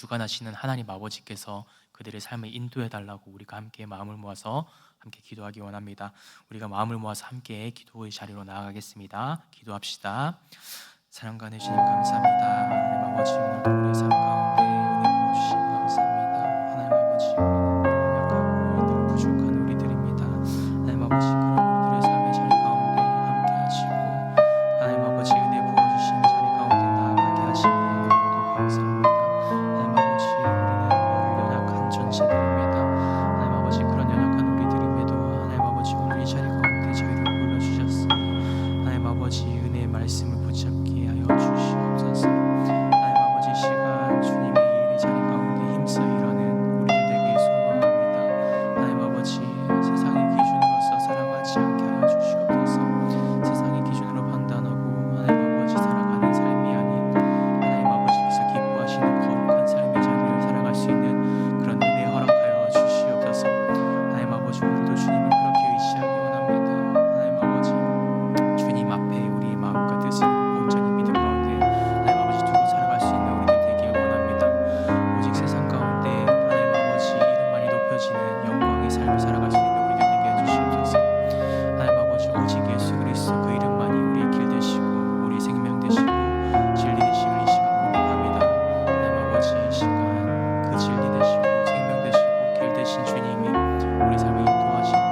주관하시는 하나님 아버지께서 그들의 삶을 인도해 달라고 우리가 함께 마음을 모아서 함께 기도하기 원합니다. 우리가 마음을 모아서 함께 기도의 자리로 나아가겠습니다. 기도합시다. 사랑과 내 주님 감사합니다. 하나님 아버지, 오늘도 우리의 삶 가운데 은혜 부어주시니 감사합니다. 하나님 아버지, 우리는 연약하고 늘 부족한 우리들입니다. 하나님 아버지, 그런 우리들의 삶의 자리 가운데 함께 하시고 하나님 아버지, 은혜 부어주신 자리 가운데 나아가게 하시니 너무도 감사합니다. 하나님 아버지, 우리는 매우 연약한 존재들입니다. 하나님 아버지, 그런 연약한 우리들임에도 하나님 아버지, 오늘 이 자리 가운데 저희를 불러주셨으니 하나님 아버지, 은혜의 말씀을 붙잡게 하여 주시옵소서. 하나님 아버지, 시간 주님의 이 자리 가운데 힘써 일하는 우리들 되게 소망합니다. 하나님 아버지, 세상의 기준으로서 살아가지 않게 하여 주시옵소서. 세상의 기준으로 판단하고 하나님 아버지 살아가는 삶이 아닌 하나님 아버지께서 기뻐하시는 거룩한 삶의 자리를 살아갈 수 있는 그런 은혜 허락하여 주시옵소서. 하나님 아버지, 오늘도 주님을 그렇게 의지하기 원합니다. 하나님 아버지, 주님 앞에 우리의 마음과 뜻을 온전히 믿음 가운데 하나님 아버지 두고 살아갈 수 있는 우리들 되길 원합니다. 오직 세상 가운데 하나님 아버지 이름만이 높여지는 영광의 삶을 살아갈 수 있는 우리들 되게 해주시옵소서. 하나님 아버지, 오직 예수 그리스도 그 이름만이 우리의 길 되시고 우리의 생명 되시고 진리 되심을 이 시간 고백합니다. 하나님 아버지, 이 시간 그 진리 되시고 생명 되시고 길 되신 주님이 우리 삶을 인도하실 때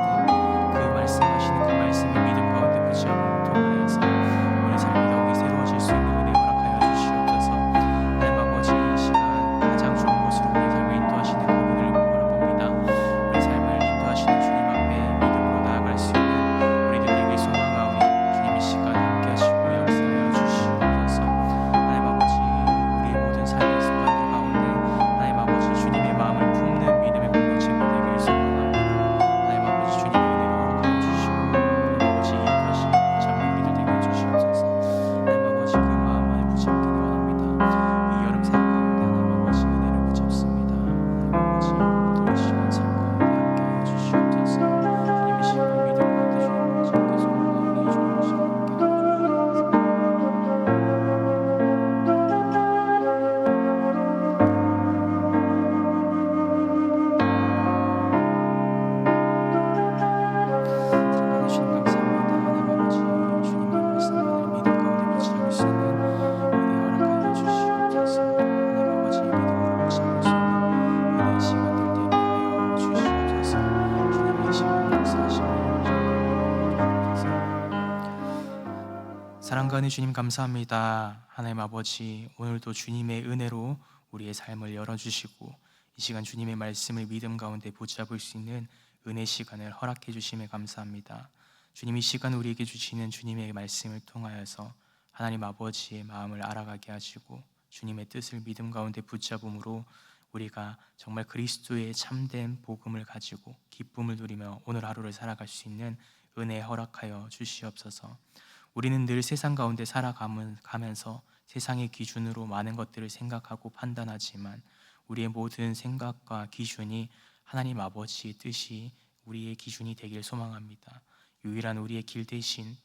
그 말씀하시는 그 말씀을 믿음 가운데 붙잡음을 통하여서 우리 삶이 더욱이 새로워질 수 있는 은혜 허락하여 주시옵소서. 하나님 아버지, 이 시간 가장 좋은 곳으로 우리 삶을 인도하시는 그분을 바라봅니다. 우리 삶을 인도하시는 주님 앞에 믿음으로 나아갈 수 있는 우리들 되길 소망하오니 주님 이 시간 함께 하시고 역사하여 주시옵소서. 하나님 아버지, 우리의 모든 삶의 순간들 가운데 하나님 아버지 주님의 마음을 품는 믿음의 공동체가 되길 소망합니다. 하나님 아버지, 주님의 은혜를 허락하여 주시고 하나님 아버지 인도하시고 잡는 우리들 되게 해주시옵소서. 하나님 아버지, 그 마음만을 붙잡기를 원합니다. 이 여름 사역 가운데 하나님 아버지 은혜를 붙잡습니다. 하나님 아버지, 오늘도 이 시간 삶 가운데 함께 하여 주시옵소서. 주님 이 시간 믿음 가운데 주님을 붙잡게 소망하오니 주님 이 시간 함께 하여 주시옵소서. 사랑하는 주님 감사합니다. 하나님 아버지, 주님의 말씀만을 믿음 가운데 붙잡을 수 있는 은혜 허락하여 주시옵소서. 하나님 아버지, 믿음으로 붙잡을 수 있는 은혜의 시간들 되게 하여 주시옵소서. 주님 이 시간 역사하시며 주옵소서. 사랑과 은혜 주님 감사합니다. 하나님 아버지, 오늘도 주님의 은혜로 우리의 삶을 열어주시고 이 시간 주님의 말씀을 믿음 가운데 붙잡을 수 있는 은혜 시간을 허락해 주심에 감사합니다. 주님 이 시간 우리에게 주시는 주님의 말씀을 통하여서 하나님 아버지의 마음을 알아가게 하시고 주님의 뜻을 믿음 가운데 붙잡음으로 우리가 정말 그리스도의 참된 복음을 가지고 기쁨을 누리며 오늘 하루를 살아갈 수 있는 은혜 허락하여 주시옵소서. 우리는 늘 세상 가운데 살아가면서 세상의 기준으로 많은 것들을 생각하고 판단하지만 우리의 모든 생각과 기준이 하나님 아버지의 뜻이 우리의 기준이 되길 소망합니다. 유일한 우리의 길 대신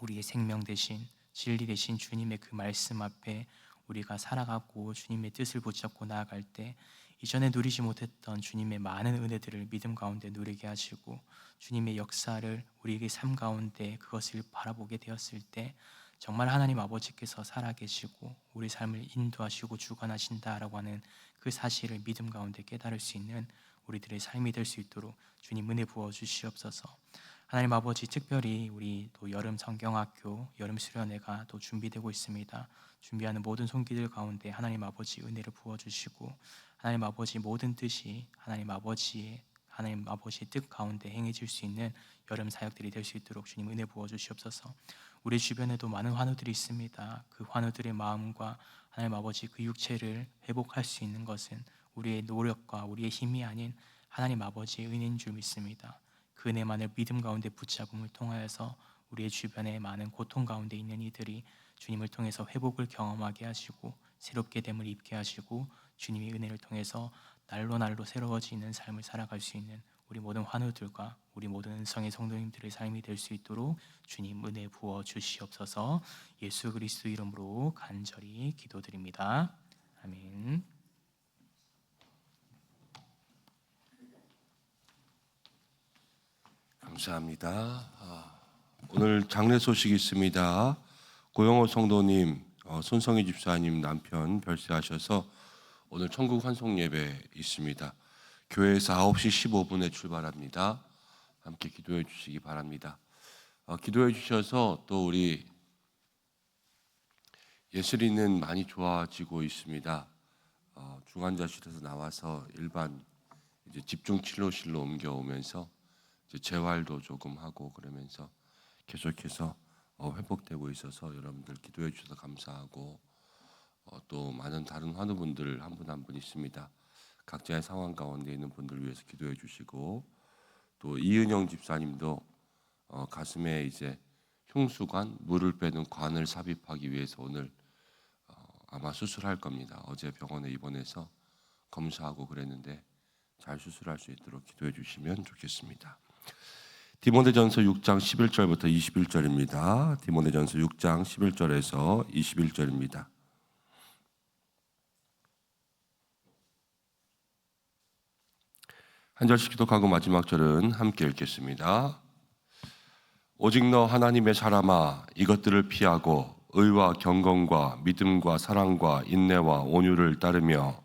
우리의 생명 대신 진리 대신 주님의 그 말씀 앞에 우리가 살아가고 주님의 뜻을 붙잡고 나아갈 때 이전에 누리지 못했던 주님의 많은 은혜들을 믿음 가운데 누리게 하시고 주님의 역사를 우리에게 삶 가운데 그것을 바라보게 되었을 때 정말 하나님 아버지께서 살아계시고 우리 삶을 인도하시고 주관하신다라고 하는 그 사실을 믿음 가운데 깨달을 수 있는 우리들의 삶이 될 수 있도록 주님 은혜 부어 주시옵소서. 하나님 아버지, 특별히 우리 또 여름 성경학교 여름 수련회가 또 준비되고 있습니다. 준비하는 모든 손길들 가운데 하나님 아버지 은혜를 부어 주시고 하나님 아버지 모든 뜻이 하나님 아버지의 뜻 가운데 행해질 수 있는 여름 사역들이 될 수 있도록 주님 은혜 부어 주시옵소서. 우리 주변에도 많은 환우들이 있습니다. 그 환우들의 마음과 하나님 아버지 그 육체를 회복할 수 있는 것은 우리의 노력과 우리의 힘이 아닌 하나님 아버지의 은혜인 줄 믿습니다. 그 은혜만을 믿음 가운데 붙잡음을 통하여서 우리의 주변에 많은 고통 가운데 있는 이들이 주님을 통해서 회복을 경험하게 하시고 새롭게 됨을 입게 하시고 주님의 은혜를 통해서 날로 날로 새로워지는 삶을 살아갈 수 있는 우리 모든 환우들과 우리 모든 은성의 성도님들의 삶이 될 수 있도록 주님 은혜 부어 주시옵소서. 예수 그리스도 이름으로 간절히 기도드립니다. 아멘. 감사합니다. 오늘 장례 소식이 있습니다. 고영호 성도님, 손성희 집사님 남편 별세하셔서 오늘 천국 환송 예배 있습니다. 교회에서 9시 15분에 출발합니다. 함께 기도해 주시기 바랍니다. 기도해 주셔서 또 우리 예슬이는 많이 좋아지고 있습니다. 중환자실에서 나와서 일반 이제 집중 치료실로 옮겨오면서 이제 재활도 조금 하고 그러면서 계속해서 회복되고 있어서 여러분들 기도해 주셔서 감사하고 또 많은 다른 환우분들 한 분 한 분 있습니다. 각자의 상황 가운데 있는 분들 위해서 기도해 주시고 또 이은영 집사님도 가슴에 이제 흉수관 물을 빼는 관을 삽입하기 위해서 오늘 아마 수술할 겁니다. 어제 병원에 입원해서 검사하고 그랬는데 잘 수술할 수 있도록 기도해 주시면 좋겠습니다. 디모데전서 6장 11절부터 21절입니다. 디모데전서 6장 11절에서 21절입니다. 한 절씩 기독하고 마지막 절은 함께 읽겠습니다. 오직 너 하나님의 사람아 이것들을 피하고 의와 경건과 믿음과 사랑과 인내와 온유를 따르며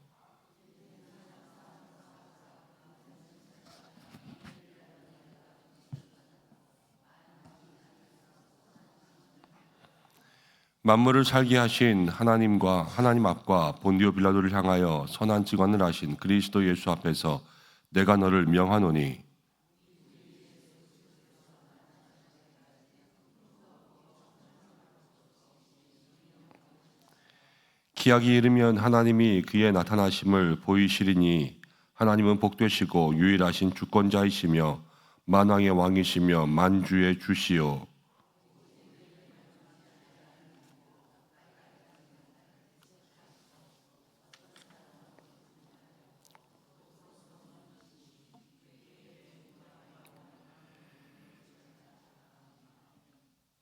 만물을 살게 하신 하나님과 하나님 앞과 본디오 빌라도를 향하여 선한 증언을 하신 그리스도 예수 앞에서 내가 너를 명하노니 기약이 이르면 하나님이 그의 나타나심을 보이시리니 하나님은 복되시고 유일하신 주권자이시며 만왕의 왕이시며 만주의 주시요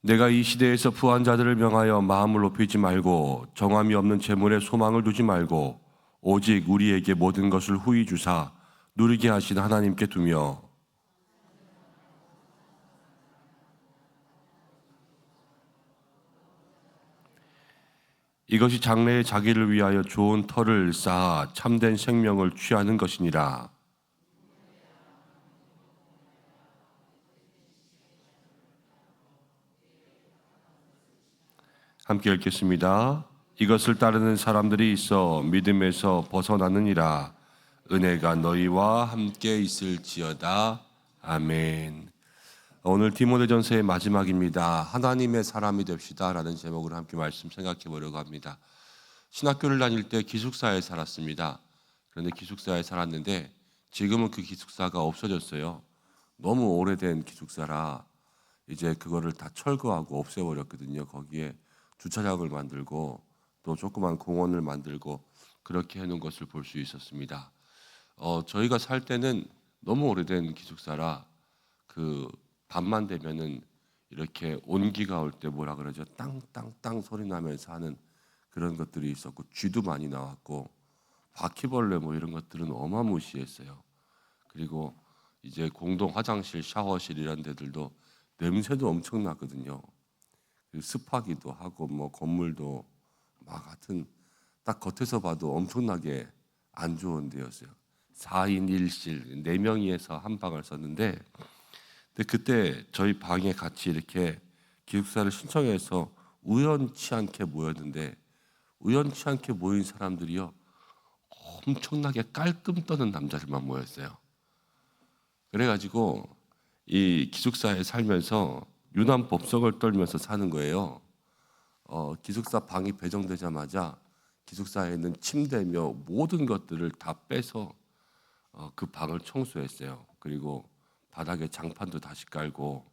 내가 이 시대에서 부한 자들을 명하여 마음을 높이지 말고 정함이 없는 재물에 소망을 두지 말고 오직 우리에게 모든 것을 후히 주사 누리게 하신 하나님께 두며 이것이 장래에 자기를 위하여 좋은 터를 쌓아 참된 생명을 취하는 것이니라. 함께 읽겠습니다. 이것을 따르는 사람들이 있어 믿음에서 벗어나느니라. 은혜가 너희와 함께 있을지어다. 아멘. 오늘 디모데전서의 마지막입니다. 하나님의 사람이 됩시다 라는 제목으로 함께 말씀 생각해 보려고 합니다. 신학교를 다닐 때 기숙사에 살았습니다. 그런데 기숙사에 살았는데 지금은 그 기숙사가 없어졌어요. 너무 오래된 기숙사라 이제 그거를 다 철거하고 없애버렸거든요. 거기에 주차장을 만들고 또 조그만 공원을 만들고 그렇게 해놓은 것을 볼 수 있었습니다. 저희가 살 때는 너무 오래된 기숙사라 그 밤만 되면은 이렇게 온기가 올 때 뭐라 그러죠? 땅땅땅 소리 나면서 하는 그런 것들이 있었고 쥐도 많이 나왔고 바퀴벌레 뭐 이런 것들은 어마무시했어요. 그리고 이제 공동 화장실, 샤워실 이런 데들도 냄새도 엄청 나거든요. 습하기도 하고 뭐 건물도 막 하여튼 딱 겉에서 봐도 엄청나게 안 좋은 데였어요. 4인 1실 4명이서 한 방을 썼는데 근데 그때 저희 방에 같이 이렇게 기숙사를 신청해서 우연치 않게 모였는데 우연치 않게 모인 사람들이요 엄청나게 깔끔 떠는 남자들만 모였어요. 그래가지고 이 기숙사에 살면서 유난법석을 떨면서 사는 거예요. 기숙사 방이 배정되자마자 기숙사에 있는 침대며 모든 것들을 다 빼서 그 방을 청소했어요. 그리고 바닥에 장판도 다시 깔고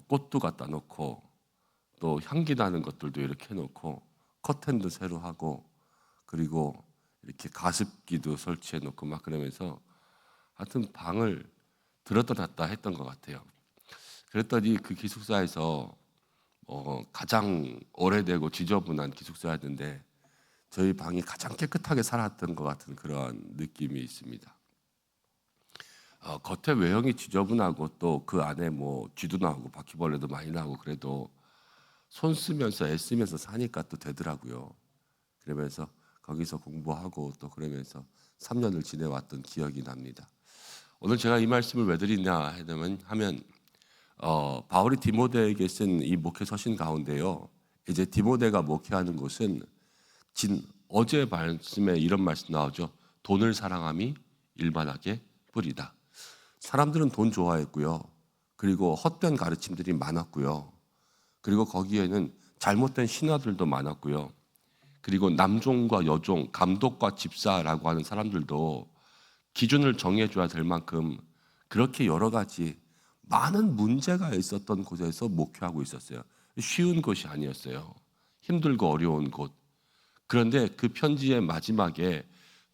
꽃도 갖다 놓고 또 향기 나는 것들도 이렇게 해놓고 커튼도 새로 하고 그리고 이렇게 가습기도 설치해 놓고 막 그러면서 하여튼 방을 들었다 놨다 했던 것 같아요. 그랬더니 그 기숙사에서 가장 오래되고 지저분한 기숙사였는데 저희 방이 가장 깨끗하게 살았던 것 같은 그런 느낌이 있습니다. 겉에 외형이 지저분하고 또 그 안에 뭐 쥐도 나오고 바퀴벌레도 많이 나오고 그래도 손 쓰면서 애쓰면서 사니까 또 되더라고요. 그러면서 거기서 공부하고 또 그러면서 3년을 지내왔던 기억이 납니다. 오늘 제가 이 말씀을 왜 드리냐 하면 바울이 디모데에게 쓴 이 목회 서신 가운데요. 이제 디모데가 목회하는 곳은 어제 말씀에 이런 말씀 나오죠. 돈을 사랑함이 일반하게 뿌리다. 사람들은 돈 좋아했고요. 그리고 헛된 가르침들이 많았고요. 그리고 거기에는 잘못된 신화들도 많았고요. 그리고 남종과 여종, 감독과 집사라고 하는 사람들도 기준을 정해줘야 될 만큼 그렇게 여러 가지 많은 문제가 있었던 곳에서 목회하고 있었어요. 쉬운 곳이 아니었어요. 힘들고 어려운 곳. 그런데 그 편지의 마지막에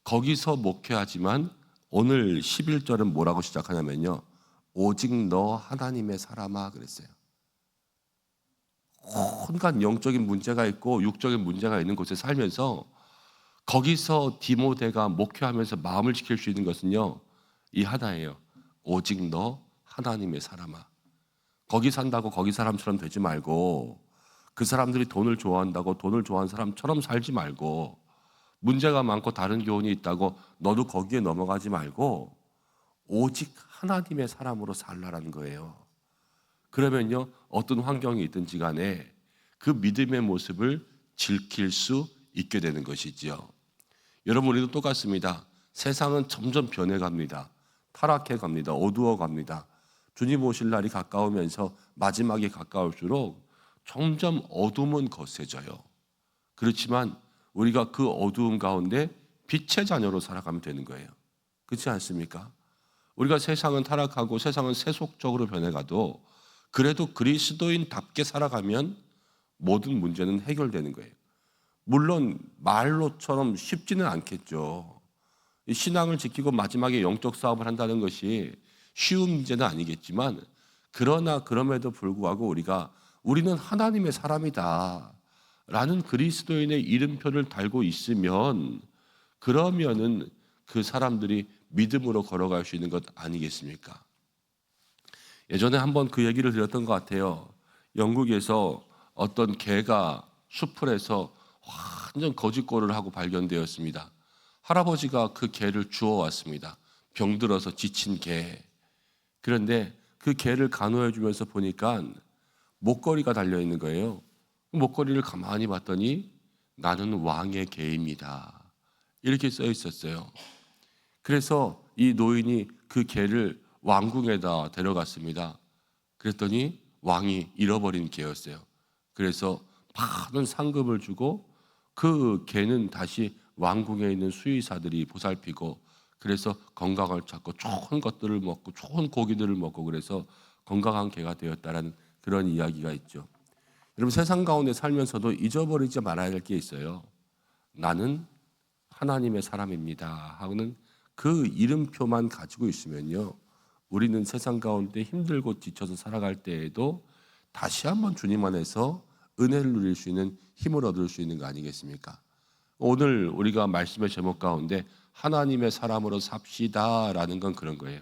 거기서 목회하지만 오늘 11절은 뭐라고 시작하냐면요. 오직 너 하나님의 사람아 그랬어요. 온갖 영적인 문제가 있고 육적인 문제가 있는 곳에 살면서 거기서 디모데가 목회하면서 마음을 지킬 수 있는 것은요. 이 하나예요. 오직 너 하나님의 사람아. 거기 산다고 거기 사람처럼 되지 말고 그 사람들이 돈을 좋아한다고 돈을 좋아하는 사람처럼 살지 말고 문제가 많고 다른 교훈이 있다고 너도 거기에 넘어가지 말고 오직 하나님의 사람으로 살라라는 거예요. 그러면요 어떤 환경이 있든지 간에 그 믿음의 모습을 지킬 수 있게 되는 것이지요. 여러분 우리도 똑같습니다. 세상은 점점 변해갑니다. 타락해갑니다. 어두워갑니다. 주님 오실 날이 가까우면서 마지막이 가까울수록 점점 어둠은 거세져요. 그렇지만 우리가 그 어두움 가운데 빛의 자녀로 살아가면 되는 거예요. 그렇지 않습니까? 우리가 세상은 타락하고 세상은 세속적으로 변해가도 그래도 그리스도인답게 살아가면 모든 문제는 해결되는 거예요. 물론 말로처럼 쉽지는 않겠죠. 신앙을 지키고 마지막에 영적 싸움을 한다는 것이 쉬운 문제는 아니겠지만 그러나 그럼에도 불구하고 우리는 하나님의 사람이다 라는 그리스도인의 이름표를 달고 있으면 그러면은 그 사람들이 믿음으로 걸어갈 수 있는 것 아니겠습니까? 예전에 한번 그 얘기를 드렸던 것 같아요. 영국에서 어떤 개가 수풀에서 완전 거짓골을 하고 발견되었습니다. 할아버지가 그 개를 주워왔습니다. 병들어서 지친 개. 그런데 그 개를 간호해 주면서 보니까 목걸이가 달려있는 거예요. 목걸이를 가만히 봤더니 나는 왕의 개입니다. 이렇게 써 있었어요. 그래서 이 노인이 그 개를 왕궁에다 데려갔습니다. 그랬더니 왕이 잃어버린 개였어요. 그래서 많은 상금을 주고 그 개는 다시 왕궁에 있는 수의사들이 보살피고 그래서 건강을 찾고 좋은 것들을 먹고 좋은 고기들을 먹고 그래서 건강한 개가 되었다라는 그런 이야기가 있죠. 여러분 세상 가운데 살면서도 잊어버리지 말아야 할 게 있어요. 나는 하나님의 사람입니다 하고는 그 이름표만 가지고 있으면요. 우리는 세상 가운데 힘들고 지쳐서 살아갈 때에도 다시 한번 주님 안에서 은혜를 누릴 수 있는 힘을 얻을 수 있는 거 아니겠습니까? 오늘 우리가 말씀의 제목 가운데 하나님의 사람으로 삽시다라는 건 그런 거예요.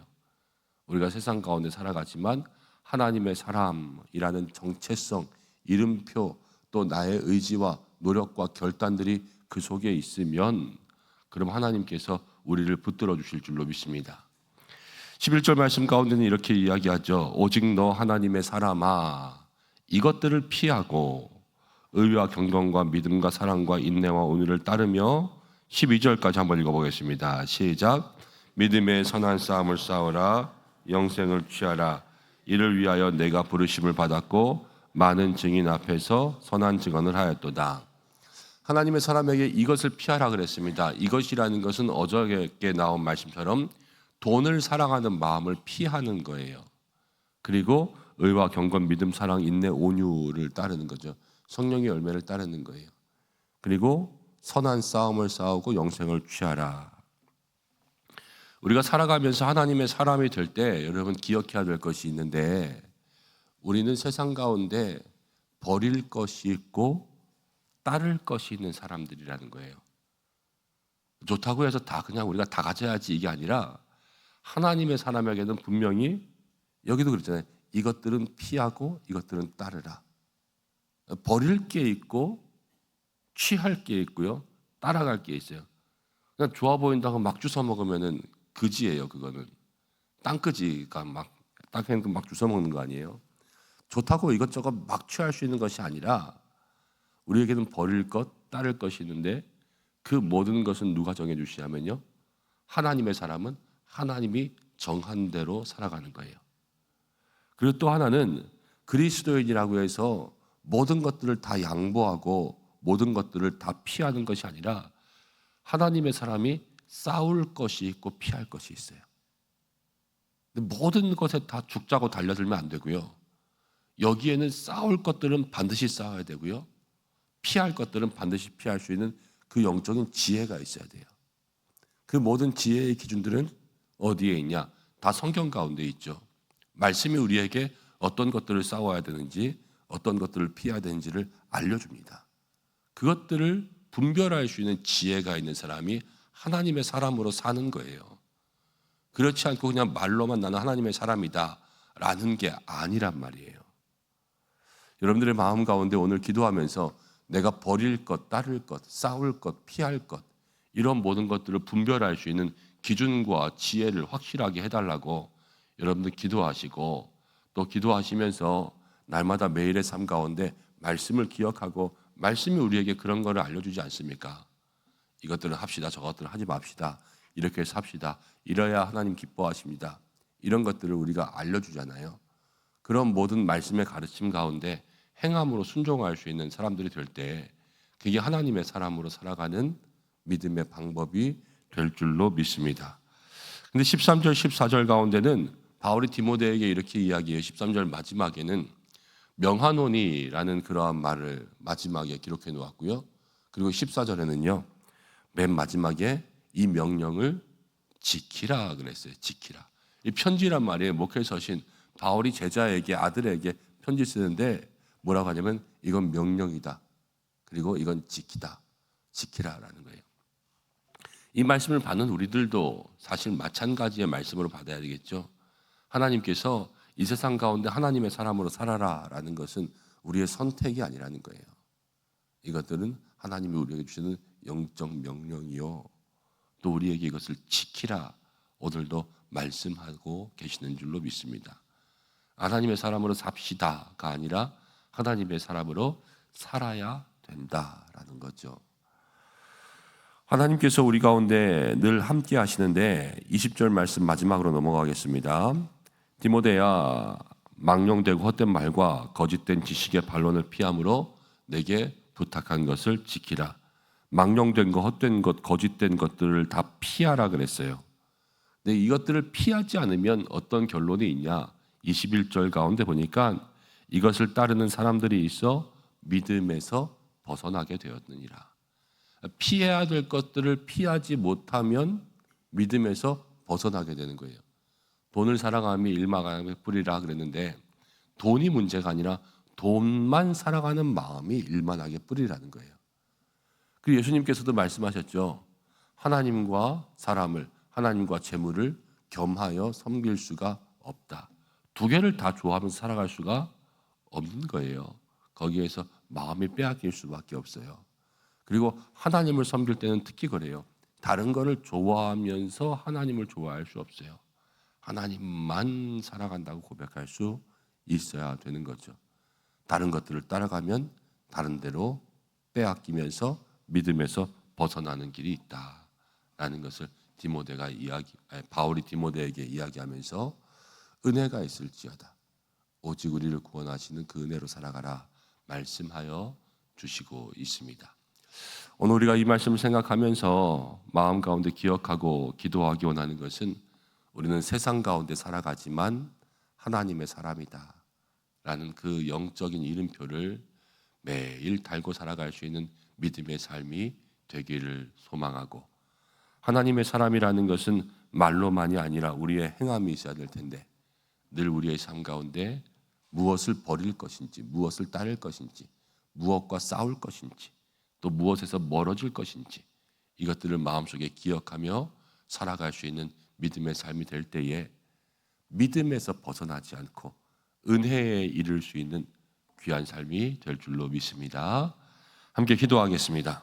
우리가 세상 가운데 살아가지만 하나님의 사람이라는 정체성, 이름표 또 나의 의지와 노력과 결단들이 그 속에 있으면 그럼 하나님께서 우리를 붙들어 주실 줄로 믿습니다. 11절 말씀 가운데는 이렇게 이야기하죠. 오직 너 하나님의 사람아 이것들을 피하고 의와 경건과 믿음과 사랑과 인내와 온유를 따르며 12절까지 한번 읽어보겠습니다. 시작. 믿음의 선한 싸움을 싸우라 영생을 취하라 이를 위하여 내가 부르심을 받았고 많은 증인 앞에서 선한 증언을 하였도다. 하나님의 사람에게 이것을 피하라 그랬습니다. 이것이라는 것은 어저께 나온 말씀처럼 돈을 사랑하는 마음을 피하는 거예요. 그리고 의와 경건, 믿음, 사랑, 인내, 온유를 따르는 거죠. 성령의 열매를 따르는 거예요. 그리고 선한 싸움을 싸우고 영생을 취하라. 우리가 살아가면서 하나님의 사람이 될 때 여러분 기억해야 될 것이 있는데 우리는 세상 가운데 버릴 것이 있고 따를 것이 있는 사람들이라는 거예요. 좋다고 해서 다 그냥 우리가 다 가져야지 이게 아니라 하나님의 사람에게는 분명히 여기도 그랬잖아요. 이것들은 피하고 이것들은 따르라. 버릴 게 있고 취할 게 있고요. 따라갈 게 있어요. 그냥 좋아 보인다고 막 주워 먹으면은 그지예요. 그거는 땅끄지가 막 땅에 막 주워 먹는 거 아니에요. 좋다고 이것저것 막 취할 수 있는 것이 아니라 우리에게는 버릴 것, 따를 것이 있는데 그 모든 것은 누가 정해 주시냐면요. 하나님의 사람은 하나님이 정한 대로 살아가는 거예요. 그리고 또 하나는 그리스도인이라고 해서 모든 것들을 다 양보하고 모든 것들을 다 피하는 것이 아니라 하나님의 사람이 싸울 것이 있고 피할 것이 있어요. 근데 모든 것에 다 죽자고 달려들면 안 되고요. 여기에는 싸울 것들은 반드시 싸워야 되고요. 피할 것들은 반드시 피할 수 있는 그 영적인 지혜가 있어야 돼요. 그 모든 지혜의 기준들은 어디에 있냐? 다 성경 가운데 있죠. 말씀이 우리에게 어떤 것들을 싸워야 되는지 어떤 것들을 피해야 되는지를 알려줍니다. 그것들을 분별할 수 있는 지혜가 있는 사람이 하나님의 사람으로 사는 거예요. 그렇지 않고 그냥 말로만 나는 하나님의 사람이다 라는 게 아니란 말이에요. 여러분들의 마음 가운데 오늘 기도하면서 내가 버릴 것, 따를 것, 싸울 것, 피할 것 이런 모든 것들을 분별할 수 있는 기준과 지혜를 확실하게 해달라고 여러분들 기도하시고 또 기도하시면서 날마다 매일의 삶 가운데 말씀을 기억하고 말씀이 우리에게 그런 거를 알려주지 않습니까? 이것들은 합시다. 저것들은 하지 맙시다. 이렇게 해서 합시다. 이래야 하나님 기뻐하십니다. 이런 것들을 우리가 알려주잖아요. 그런 모든 말씀의 가르침 가운데 행함으로 순종할 수 있는 사람들이 될 때 그게 하나님의 사람으로 살아가는 믿음의 방법이 될 줄로 믿습니다. 근데 13절, 14절 가운데는 바울이 디모데에게 이렇게 이야기해요. 13절 마지막에는 명하노니라는 그러한 말을 마지막에 기록해 놓았고요. 그리고 14절에는요. 맨 마지막에 이 명령을 지키라 그랬어요. 지키라. 이 편지란 말이에요. 목회에 서신 바울이 제자에게 아들에게 편지 쓰는데 뭐라고 하냐면 이건 명령이다. 그리고 이건 지키다. 지키라라는 거예요. 이 말씀을 받는 우리들도 사실 마찬가지의 말씀으로 받아야 되겠죠. 하나님께서 이 세상 가운데 하나님의 사람으로 살아라라는 것은 우리의 선택이 아니라는 거예요. 이것들은 하나님이 우리에게 주시는 영적 명령이요. 또 우리에게 이것을 지키라 오늘도 말씀하고 계시는 줄로 믿습니다. 하나님의 사람으로 삽시다가 아니라 하나님의 사람으로 살아야 된다라는 거죠. 하나님께서 우리 가운데 늘 함께 하시는데 20절 말씀 마지막으로 넘어가겠습니다. 디모데야 망령되고 헛된 말과 거짓된 지식의 반론을 피함으로 내게 부탁한 것을 지키라. 망령된 것, 헛된 것, 거짓된 것들을 다 피하라 그랬어요. 근데 이것들을 피하지 않으면 어떤 결론이 있냐? 21절 가운데 보니까 이것을 따르는 사람들이 있어 믿음에서 벗어나게 되었느니라. 피해야 될 것들을 피하지 못하면 믿음에서 벗어나게 되는 거예요. 돈을 사랑하며 일망하며 뿌리라 그랬는데 돈이 문제가 아니라 돈만 사랑하는 마음이 일만하게 뿌리라는 거예요. 그리고 예수님께서도 말씀하셨죠. 하나님과 사람을, 하나님과 재물을 겸하여 섬길 수가 없다. 두 개를 다 좋아하면서 살아갈 수가 없는 거예요. 거기에서 마음이 빼앗길 수밖에 없어요. 그리고 하나님을 섬길 때는 특히 그래요. 다른 거를 좋아하면서 하나님을 좋아할 수 없어요. 하나님만 살아간다고 고백할 수 있어야 되는 거죠. 다른 것들을 따라가면 다른 데로 빼앗기면서 믿음에서 벗어나는 길이 있다라는 것을 바울이 디모데에게 이야기하면서 은혜가 있을지어다. 오직 우리를 구원하시는 그 은혜로 살아가라 말씀하여 주시고 있습니다. 오늘 우리가 이 말씀을 생각하면서 마음 가운데 기억하고 기도하기 원하는 것은 우리는 세상 가운데 살아가지만 하나님의 사람이다 라는 그 영적인 이름표를 매일 달고 살아갈 수 있는 믿음의 삶이 되기를 소망하고, 하나님의 사람이라는 것은 말로만이 아니라 우리의 행함이 있어야 될 텐데 늘 우리의 삶 가운데 무엇을 버릴 것인지, 무엇을 따를 것인지, 무엇과 싸울 것인지, 또 무엇에서 멀어질 것인지 이것들을 마음속에 기억하며 살아갈 수 있는 믿음의 삶이 될 때에 믿음에서 벗어나지 않고 은혜에 이를 수 있는 귀한 삶이 될 줄로 믿습니다. 함께 기도하겠습니다.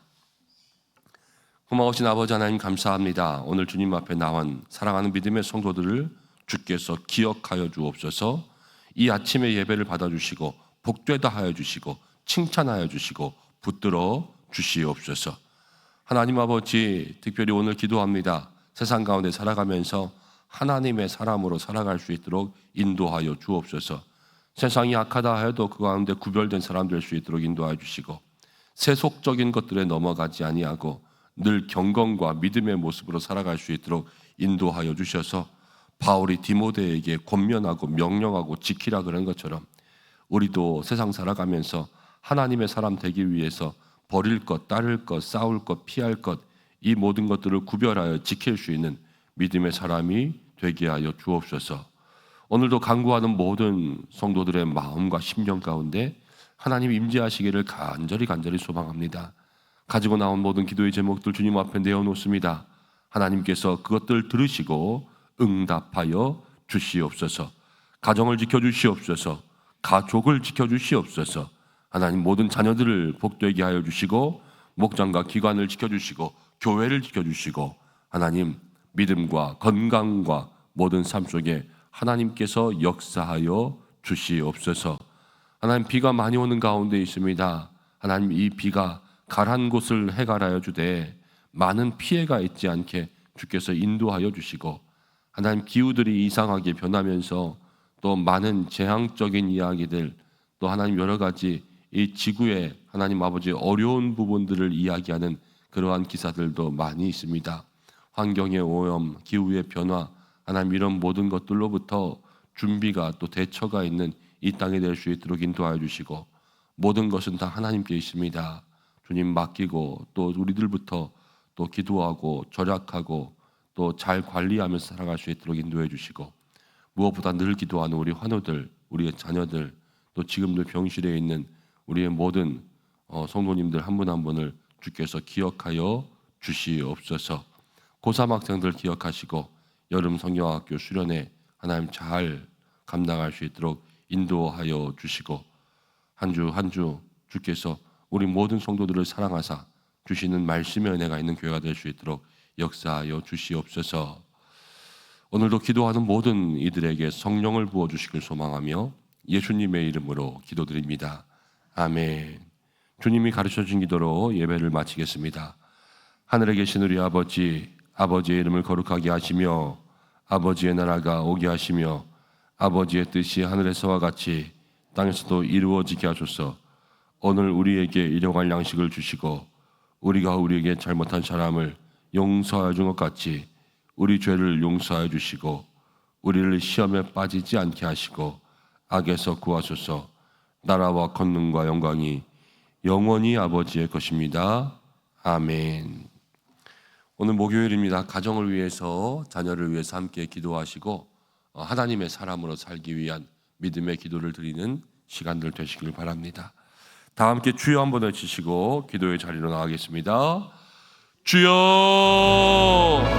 고마우신 아버지 하나님 감사합니다. 오늘 주님 앞에 나온 사랑하는 믿음의 성도들을 주께서 기억하여 주옵소서. 이 아침에 예배를 받아주시고 복되다 하여 주시고 칭찬하여 주시고 붙들어 주시옵소서. 하나님 아버지, 특별히 오늘 기도합니다. 세상 가운데 살아가면서 하나님의 사람으로 살아갈 수 있도록 인도하여 주옵소서. 세상이 악하다 해도 그 가운데 구별된 사람 될 수 있도록 인도하여 주시고, 세속적인 것들에 넘어가지 아니하고 늘 경건과 믿음의 모습으로 살아갈 수 있도록 인도하여 주셔서 바울이 디모데에게 권면하고 명령하고 지키라 그런 것처럼 우리도 세상 살아가면서 하나님의 사람 되기 위해서 버릴 것, 따를 것, 싸울 것, 피할 것, 이 모든 것들을 구별하여 지킬 수 있는 믿음의 사람이 되게 하여 주옵소서. 오늘도 간구하는 모든 성도들의 마음과 심령 가운데 하나님 임재하시기를 간절히 소망합니다. 가지고 나온 모든 기도의 제목들 주님 앞에 내어놓습니다. 하나님께서 그것들 들으시고 응답하여 주시옵소서. 가정을 지켜주시옵소서. 가족을 지켜주시옵소서. 하나님 모든 자녀들을 복되게 하여 주시고 목장과 기관을 지켜주시고 교회를 지켜주시고 하나님 믿음과 건강과 모든 삶 속에 하나님께서 역사하여 주시옵소서. 하나님 비가 많이 오는 가운데 있습니다. 하나님 이 비가 가란 곳을 해갈하여 주되 많은 피해가 있지 않게 주께서 인도하여 주시고 하나님 기후들이 이상하게 변하면서 또 많은 재앙적인 이야기들 또 하나님 여러 가지 이 지구의 하나님 아버지 어려운 부분들을 이야기하는 그러한 기사들도 많이 있습니다. 환경의 오염, 기후의 변화, 하나님 이런 모든 것들로부터 준비가 또 대처가 있는 이 땅이 될 수 있도록 인도하여 주시고 모든 것은 다 하나님께 있습니다. 주님 맡기고 또 우리들부터 또 기도하고 절약하고 또 잘 관리하면서 살아갈 수 있도록 인도해 주시고 무엇보다 늘 기도하는 우리 환우들, 우리의 자녀들 또 지금도 병실에 있는 우리의 모든 성도님들 한 분 한 분을 주께서 기억하여 주시옵소서. 고3 학생들 기억하시고 여름 성경학교 수련회 하나님 잘 감당할 수 있도록 인도하여 주시고 한 주 한 주 주께서 우리 모든 성도들을 사랑하사 주시는 말씀의 은혜가 있는 교회가 될 수 있도록 역사하여 주시옵소서. 오늘도 기도하는 모든 이들에게 성령을 부어주시길 소망하며 예수님의 이름으로 기도드립니다. 아멘. 주님이 가르쳐준 기도로 예배를 마치겠습니다. 하늘에 계신 우리 아버지, 아버지의 이름을 거룩하게 하시며 아버지의 나라가 오게 하시며 아버지의 뜻이 하늘에서와 같이 땅에서도 이루어지게 하소서. 오늘 우리에게 일용할 양식을 주시고 우리가 우리에게 잘못한 사람을 용서하여 준 것 같이 우리 죄를 용서하여 주시고 우리를 시험에 빠지지 않게 하시고 악에서 구하소서. 나라와 권능과 영광이 영원히 아버지의 것입니다. 아멘. 오늘 목요일입니다. 가정을 위해서 자녀를 위해서 함께 기도하시고 하나님의 사람으로 살기 위한 믿음의 기도를 드리는 시간들 되시길 바랍니다. 다 함께 주여 한번 외치시고 기도의 자리로 나가겠습니다. 주여